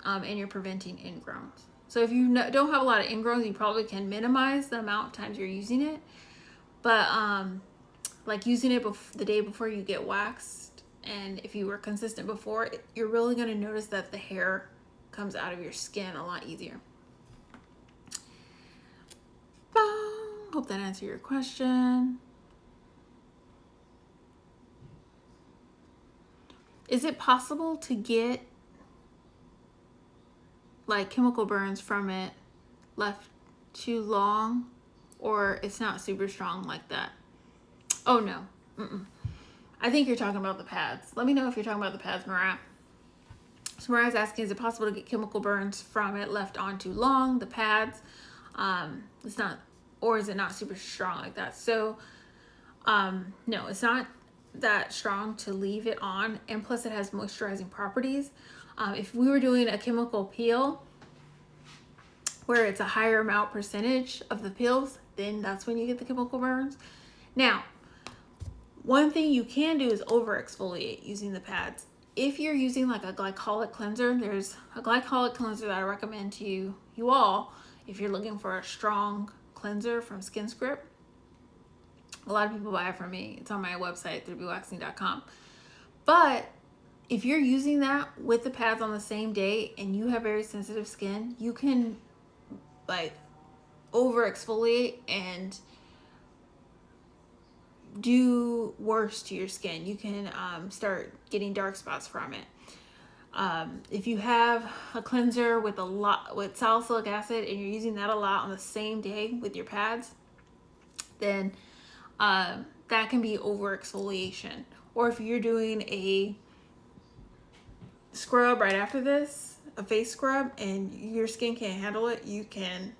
and you're preventing ingrowns. So if you don't have a lot of ingrowns, you probably can minimize the amount of times you're using it. But using it the day before you get waxed, and if you were consistent before, you're really going to notice that the hair comes out of your skin a lot easier. Hope that answered your question. Is it possible to get chemical burns from it left too long, or it's not super strong like that? Oh no. I think you're talking about the pads. Let me know if you're talking about the pads, Mariah. So Mariah's asking, is it possible to get chemical burns from it left on too long, the pads? It's not, or is it not super strong like that? So no, it's not that strong to leave it on, and plus it has moisturizing properties. If we were doing a chemical peel where it's a higher amount percentage of the peels, then that's when you get the chemical burns. Now, one thing you can do is over exfoliate using the pads. If you're using a glycolic cleanser, there's a glycolic cleanser that I recommend to you all if you're looking for a strong cleanser from Skin Script. A lot of people buy it from me. It's on my website, 3bwaxing.com. But if you're using that with the pads on the same day and you have very sensitive skin, you can over exfoliate and do worse to your skin. You can start getting dark spots from it. If you have a cleanser with salicylic acid and you're using that a lot on the same day with your pads, then that can be over exfoliation. Or if you're doing a scrub right after this, a face scrub, and your skin can't handle it, you can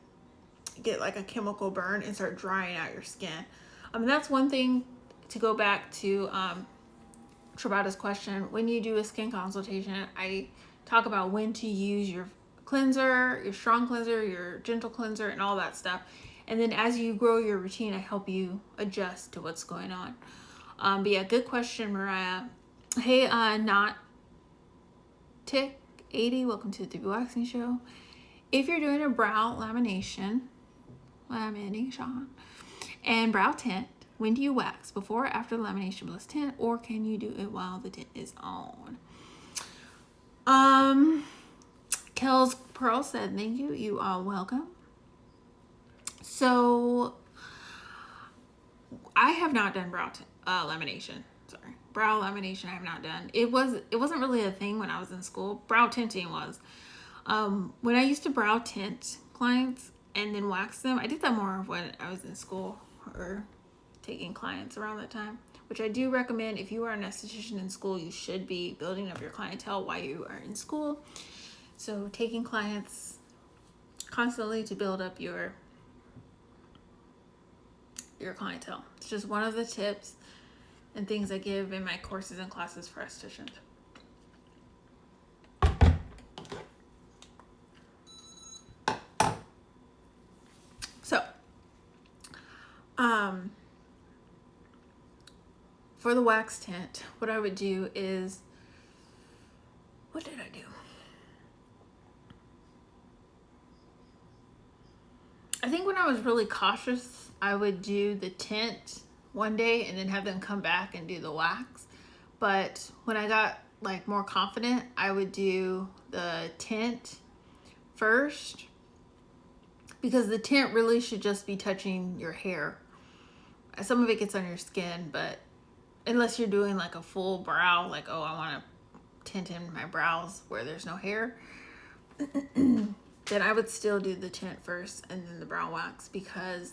get like a chemical burn and start drying out your skin. That's one thing. To go back to Trabata's question, when you do a skin consultation, I talk about when to use your cleanser, your strong cleanser, your gentle cleanser, and all that stuff. And then as you grow your routine, I help you adjust to what's going on. But yeah, good question, Mariah. Hey, not Tick 80, welcome to the Waxing Show. If you're doing a brow lamination, and brow tint, when do you wax? Before or after lamination plus tint, or can you do it while the tint is on? Kel's Pearl said, thank you. You are welcome. So, I have not done brow lamination. Sorry. Brow lamination I have not done. It wasn't really a thing when I was in school. Brow tinting was. When I used to brow tint clients and then wax them, I did that more when I was in school or taking clients around that time, which I do recommend. If you are an esthetician in school, you should be building up your clientele while you are in school. So taking clients constantly to build up your clientele. It's just one of the tips and things I give in my courses and classes for estheticians. So, for the wax tint, what I would do is, what did I do? I think when I was really cautious, I would do the tint one day and then have them come back and do the wax. But when I got like more confident, I would do the tint first, because the tint really should just be touching your hair. Some of it gets on your skin, but unless you're doing like a full brow, like, oh, I want to tint in my brows where there's no hair, then I would still do the tint first and then the brow wax, because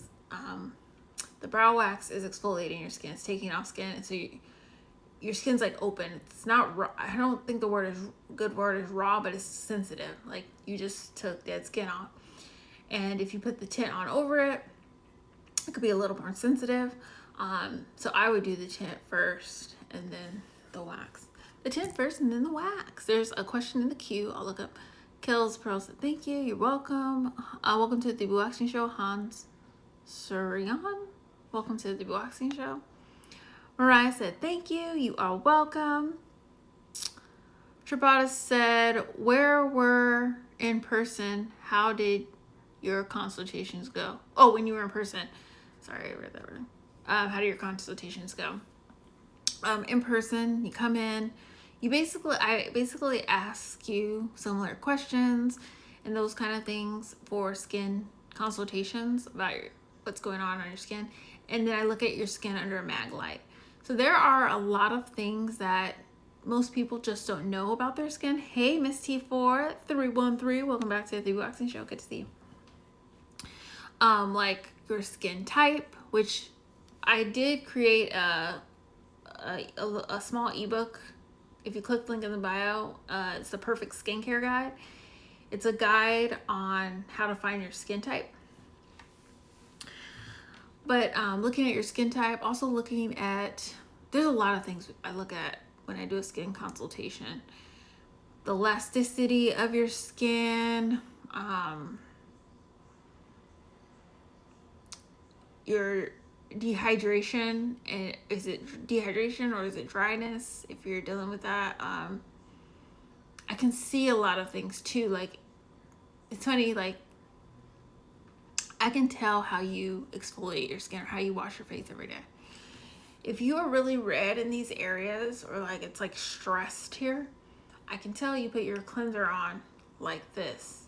the brow wax is exfoliating your skin. It's taking off skin, and so your skin's like open. It's not raw. I don't think the good word is raw, but it's sensitive. Like you just took dead skin off. And if you put the tint on over it, it could be a little more sensitive. So I would do the tint first and then the wax. The tint first and then the wax. There's a question in the queue. I'll look up. Kills Pearl said, thank you. You're welcome. Welcome to the Waxing Show. Hans Surian. Welcome to the Waxing Show. Mariah said, thank you. You are welcome. Trabata said, where were in person? How did your consultations go? Oh, when you were in person. Sorry, I read that wrong. How do your consultations go? In person, you come in. I basically ask you similar questions and those kind of things for skin consultations about what's going on your skin. And then I look at your skin under a mag light. So there are a lot of things that most people just don't know about their skin. Hey, Miss T4313, welcome back to the Waxing Show. Good to see you. Like your skin type, which I did create a small ebook. If you click the link in the bio, it's the perfect skincare guide. It's a guide on how to find your skin type. But looking at your skin type, also looking at, there's a lot of things I look at when I do a skin consultation. The elasticity of your skin, your dehydration, and is it dehydration or is it dryness? If you're dealing with that, I can see a lot of things too. Like, it's funny, like I can tell how you exfoliate your skin or how you wash your face every day. If you are really red in these areas, or like it's like stressed here, I can tell you put your cleanser on like this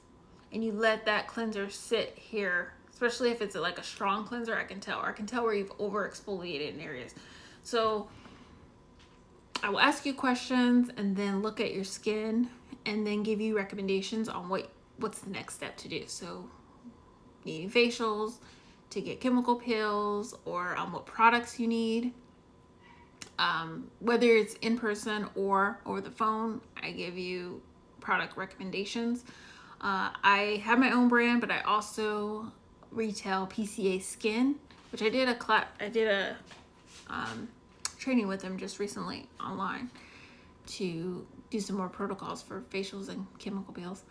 and you let that cleanser sit here. Especially if it's like a strong cleanser, I can tell. Or I can tell where you've over exfoliated in areas. So I will ask you questions and then look at your skin and then give you recommendations on what's the next step to do. So needing facials, to get chemical peels, or what products you need. Whether it's in person or over the phone, I give you product recommendations. I have my own brand, but I also retail PCA Skin, which I did a training with them just recently online to do some more protocols for facials and chemical peels.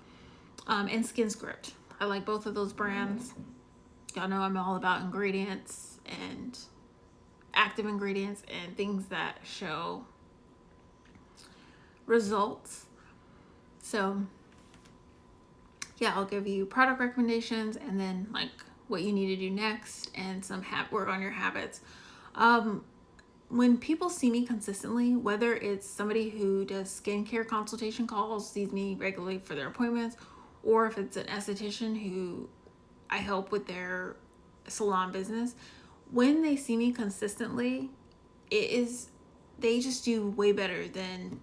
And Skin Script. I like both of those brands. Y'all know I'm all about ingredients and active ingredients and things that show results. So yeah, I'll give you product recommendations and then like what you need to do next and some work on your habits. When people see me consistently, whether it's somebody who does skincare consultation calls, sees me regularly for their appointments, or if it's an esthetician who I help with their salon business, when they see me consistently, they just do way better than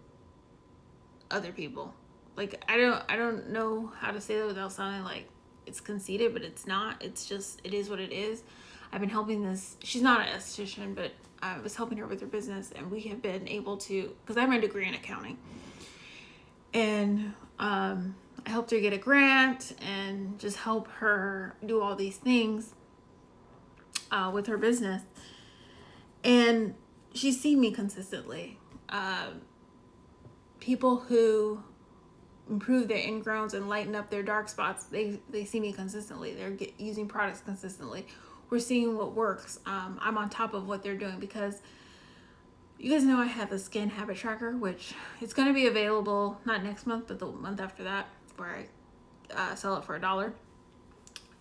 other people. Like I don't know how to say that without sounding like it's conceited, but it's not. It's just, it is what it is. I've been helping she's not an esthetician, but I was helping her with her business, and we have been able to, because I have my degree in accounting, and I helped her get a grant and just help her do all these things with her business. And she's seen me consistently. People who improve their ingrowns and lighten up their dark spots, they see me consistently. They're using products consistently. We're seeing what works. I'm on top of what they're doing, because you guys know I have the skin habit tracker, which it's going to be available not next month, but the month after that, where I sell it for $1.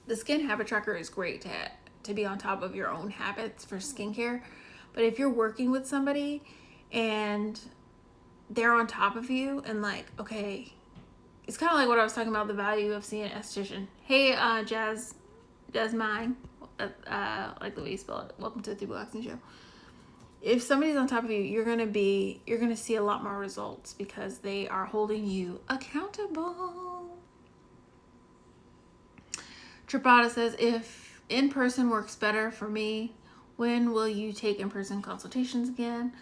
The skin habit tracker is great to be on top of your own habits for skincare. But if you're working with somebody and they're on top of you and like, okay, it's kind of like what I was talking about, the value of seeing an esthetician. Hey, Jasmine, like the way you spell it. Welcome to the 3 Boxing Show. If somebody's on top of you, you're gonna see a lot more results because they are holding you accountable. Tripata says, if in-person works better for me, when will you take in-person consultations again?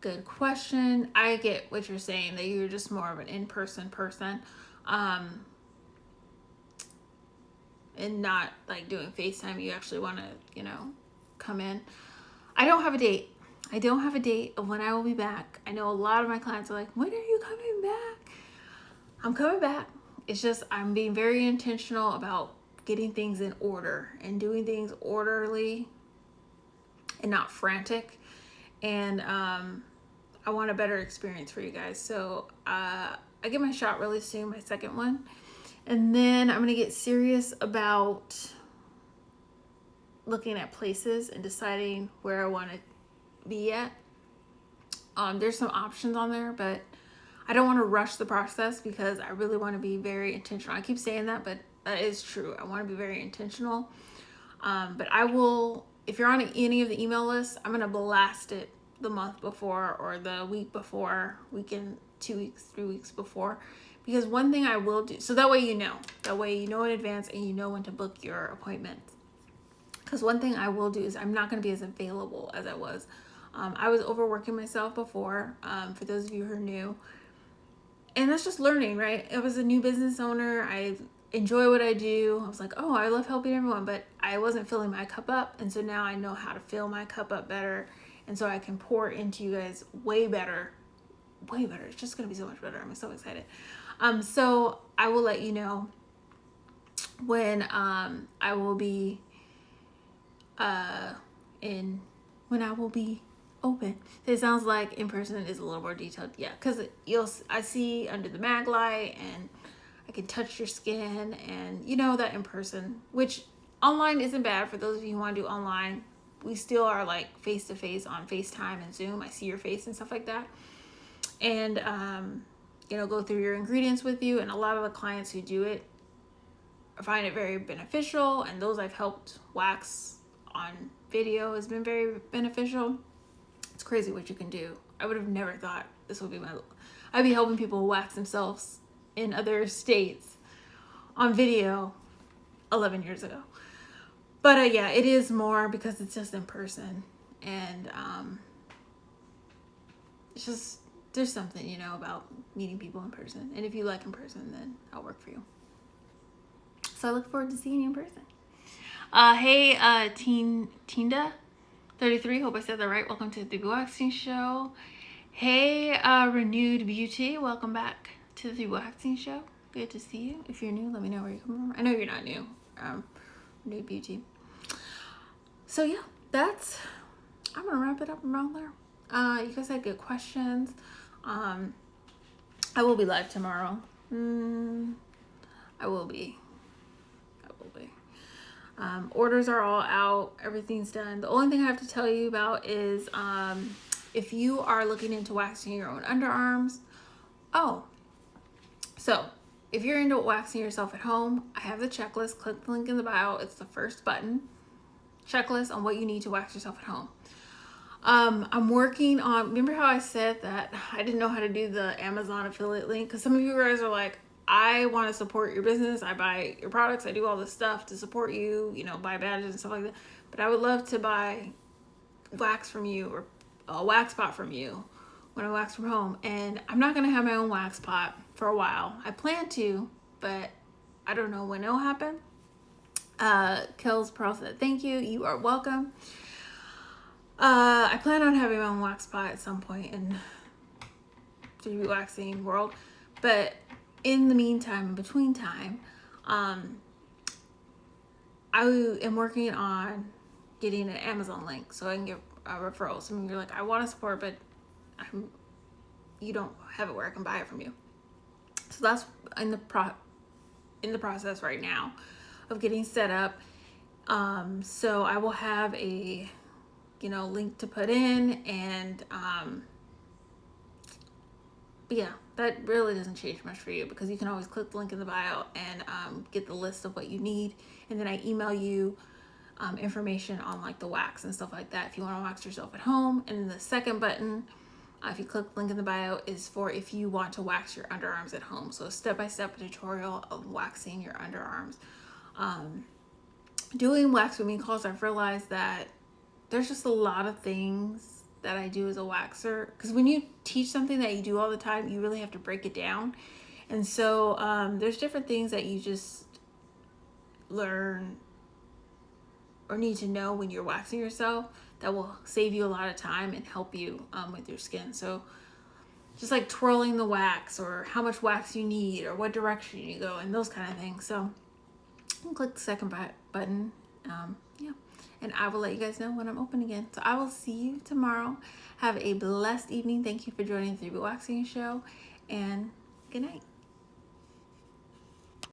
Good question. I get what you're saying, that you're just more of an in-person person. And not like doing FaceTime. You actually want to, come in. I don't have a date. I don't have a date of when I will be back. I know a lot of my clients are like, when are you coming back? I'm coming back. It's just, I'm being very intentional about getting things in order and doing things orderly and not frantic. And I want a better experience for you guys. So I get my shot really soon, my second one. And then I'm going to get serious about looking at places and deciding where I want to be at. There's some options on there, but I don't want to rush the process because I really want to be very intentional. I keep saying that, but that is true. I want to be very intentional. But I will, if you're on any of the email lists, I'm going to blast it the month before or the week before, weekend, 2 weeks, 3 weeks before. Because one thing I will do, so that way you know in advance and you know when to book your appointments. Because one thing I will do is I'm not going to be as available as I was. I was overworking myself before, for those of you who are new. And that's just learning, right? I was a new business owner. I enjoy what I do. I was like, oh, I love helping everyone, but I wasn't filling my cup up. And so now I know how to fill my cup up better. And so I can pour into you guys way better. Way better. It's just going to be so much better. I'm so excited. So I will let you know when I will be when I will be open. So it sounds like in person is a little more detailed. Yeah, because I see under the mag light and I can touch your skin, and that in person, which online isn't bad for those of you who want to do online. We still are like face to face on FaceTime and Zoom. I see your face and stuff like that. And go through your ingredients with you. And a lot of the clients who do it find it very beneficial, and those I've helped wax on video has been very beneficial. It's crazy what you can do. I would have never thought this would be I'd be helping people wax themselves in other states on video 11 years ago. But yeah, it is more because it's just in person, and it's just, there's something, about meeting people in person. And if you like in person, then I'll work for you. So I look forward to seeing you in person. Hey, Tinda 33. Hope I said that right. Welcome to the Waxing Show. Hey, Renewed Beauty. Welcome back to the Waxing Show. Good to see you. If you're new, let me know where you're coming from. I know you're not new. Renewed Beauty. So yeah, I'm gonna wrap it up around there. You guys had good questions. I will be live tomorrow. I will be. Orders are all out. Everything's done. The only thing I have to tell you about is if you are looking into waxing your own underarms. So if you're into waxing yourself at home, I have the checklist. Click the link in the bio. It's the first button. Checklist on what you need to wax yourself at home. I'm working on, remember how I said that I didn't know how to do the Amazon affiliate link? Because some of you guys are like, I want to support your business. I buy your products. I do all this stuff to support you, buy badges and stuff like that. But I would love to buy wax from you or a wax pot from you when I wax from home. And I'm not going to have my own wax pot for a while. I plan to, but I don't know when it'll happen. Kills Pearl said, thank you. You are welcome. I plan on having my own wax pot at some point in the waxing world. But in the meantime, in between time, I am working on getting an Amazon link so I can get referrals. Some of you are like, I want to support, but you don't have it where I can buy it from you. So that's in the process right now of getting set up. So I will have a link to put in, and but yeah, that really doesn't change much for you because you can always click the link in the bio and get the list of what you need, and then I email you information on like the wax and stuff like that if you want to wax yourself at home. And then the second button, if you click the link in the bio, is for if you want to wax your underarms at home. So a step-by-step tutorial of waxing your underarms. Doing wax with me calls, I've realized that there's just a lot of things that I do as a waxer, because when you teach something that you do all the time, you really have to break it down. And so there's different things that you just learn or need to know when you're waxing yourself that will save you a lot of time and help you with your skin. So just like twirling the wax, or how much wax you need, or what direction you go, and those kind of things. So you can click the second button. Yeah. And I will let you guys know when I'm open again. So I will see you tomorrow. Have a blessed evening. Thank you for joining the 3B Waxing Show, and good night.